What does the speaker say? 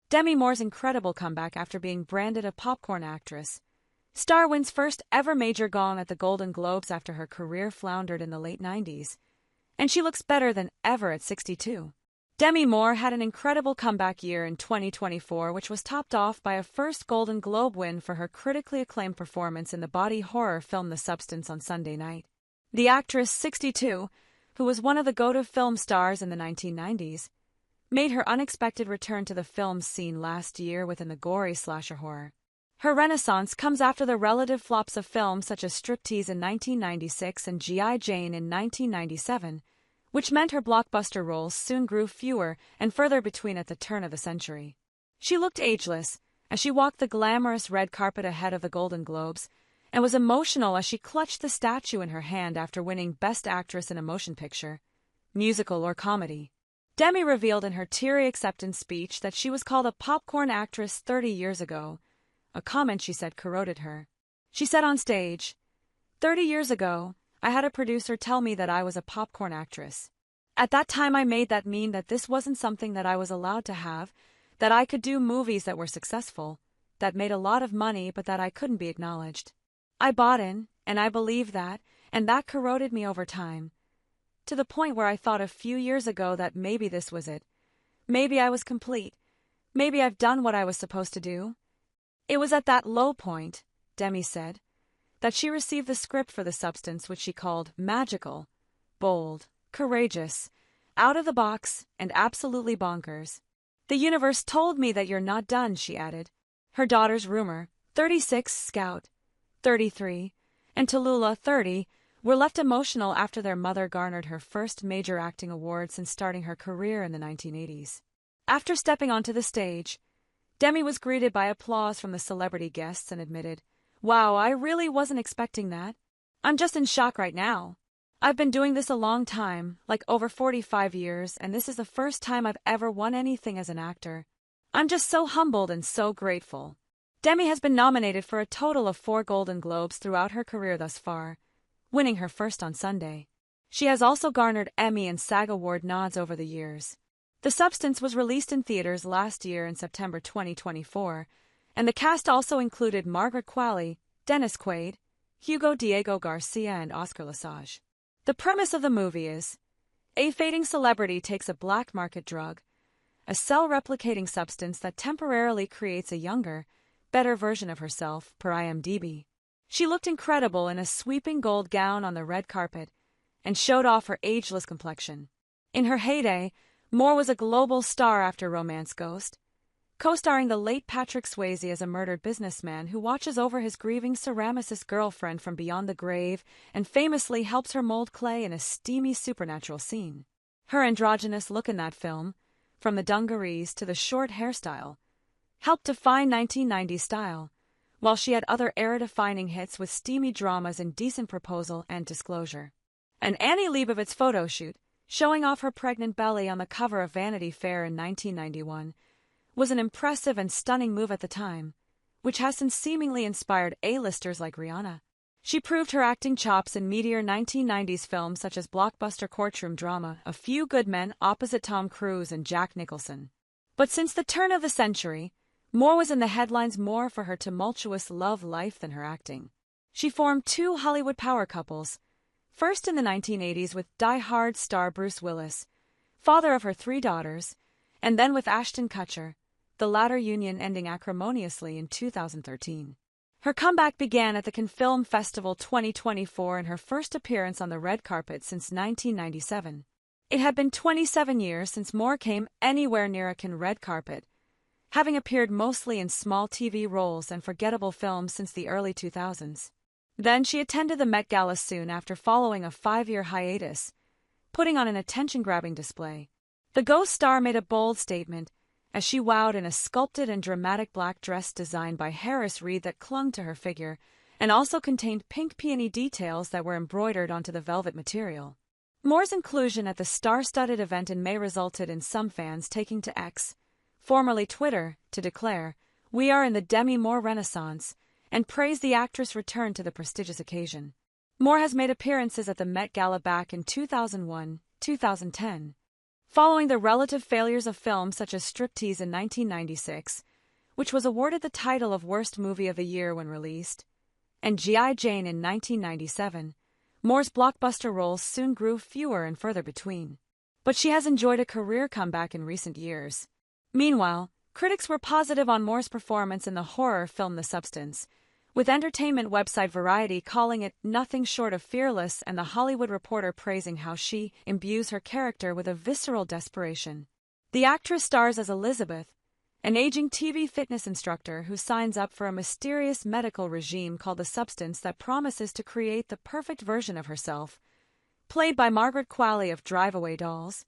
Demi Moore's incredible comeback after being branded a popcorn actress. Star wins first ever major gong at the Golden Globes after her career floundered in the late 90s. And she looks better than ever at 62. Demi Moore had an incredible comeback year in 2024, which was topped off by a first Golden Globe win for her critically acclaimed performance in the body horror film The Substance on Sunday night. The actress, 62, who was one of the go-to film stars in the 1990s, made her unexpected return to the film scene last year within the gory slasher horror. Her renaissance comes after the relative flops of films such as Striptease in 1996 and G.I. Jane in 1997, which meant her blockbuster roles soon grew fewer and further between at the turn of the century. She looked ageless as she walked the glamorous red carpet ahead of the Golden Globes, and was emotional as she clutched the statue in her hand after winning Best Actress in a Motion Picture, Musical or Comedy. Demi revealed in her teary acceptance speech that she was called a popcorn actress 30 years ago, a comment she said corroded her. She said on stage, "30 years ago, I had a producer tell me that I was a popcorn actress. At that time I made that mean that this wasn't something that I was allowed to have, that I could do movies that were successful, that made a lot of money but that I couldn't be acknowledged. I bought in, and I believed that, and that corroded me over time. To the point where I thought a few years ago that maybe this was it. Maybe I was complete. Maybe I've done what I was supposed to do." It was at that low point, Demi said, that she received the script for The Substance, which she called magical, bold, courageous, out of the box, and absolutely bonkers. "The universe told me that you're not done," she added. Her daughters Rumor, 36, Scout, 33, and Tallulah, 30, were left emotional after their mother garnered her first major acting award since starting her career in the 1980s. After stepping onto the stage, Demi was greeted by applause from the celebrity guests and admitted, "Wow, I really wasn't expecting that. I'm just in shock right now. I've been doing this a long time, like over 45 years, and this is the first time I've ever won anything as an actor. I'm just so humbled and so grateful." Demi has been nominated for a total of 4 Golden Globes throughout her career thus far, winning her first on Sunday. She has also garnered Emmy and SAG Award nods over the years. The Substance was released in theaters last year in September 2024, and the cast also included Margaret Qualley, Dennis Quaid, Hugo Diego Garcia, and Oscar Lesage. The premise of the movie is, a fading celebrity takes a black market drug, a cell-replicating substance that temporarily creates a younger, better version of herself, per IMDb. She looked incredible in a sweeping gold gown on the red carpet and showed off her ageless complexion. In her heyday, Moore was a global star after Romance Ghost, co-starring the late Patrick Swayze as a murdered businessman who watches over his grieving ceramicist girlfriend from beyond the grave and famously helps her mold clay in a steamy supernatural scene. Her androgynous look in that film, from the dungarees to the short hairstyle, helped define 1990s style, while she had other era-defining hits with steamy dramas Indecent Proposal and Disclosure. An Annie Leibovitz photo shoot, showing off her pregnant belly on the cover of Vanity Fair in 1991, was an impressive and stunning move at the time, which has since seemingly inspired A-listers like Rihanna. She proved her acting chops in meteor 1990s films such as blockbuster courtroom drama A Few Good Men opposite Tom Cruise and Jack Nicholson. But since the turn of the century, Moore was in the headlines more for her tumultuous love life than her acting. She formed 2 Hollywood power couples, first in the 1980s with Die Hard star Bruce Willis, father of her 3 daughters, and then with Ashton Kutcher, the latter union ending acrimoniously in 2013. Her comeback began at the Cannes Film Festival 2024 in her first appearance on the red carpet since 1997. It had been 27 years since Moore came anywhere near a Cannes red carpet, having appeared mostly in small TV roles and forgettable films since the early 2000s. Then she attended the Met Gala soon after following a 5-year hiatus, putting on an attention-grabbing display. The Ghost star made a bold statement as she wowed in a sculpted and dramatic black dress designed by Harris Reed that clung to her figure and also contained pink peony details that were embroidered onto the velvet material. Moore's inclusion at the star-studded event in May resulted in some fans taking to X, formerly Twitter, to declare, "We are in the Demi Moore Renaissance," and praise the actress' return to the prestigious occasion. Moore has made appearances at the Met Gala back in 2001, 2010, following the relative failures of films such as Striptease in 1996, which was awarded the title of Worst Movie of the Year when released, and G.I. Jane in 1997, Moore's blockbuster roles soon grew fewer and further between. But she has enjoyed a career comeback in recent years. Meanwhile, critics were positive on Moore's performance in the horror film The Substance, with entertainment website Variety calling it nothing short of fearless and The Hollywood Reporter praising how she imbues her character with a visceral desperation. The actress stars as Elisabeth, an aging TV fitness instructor who signs up for a mysterious medical regime called The Substance that promises to create the perfect version of herself, played by Margaret Qualley of Drive Away Dolls.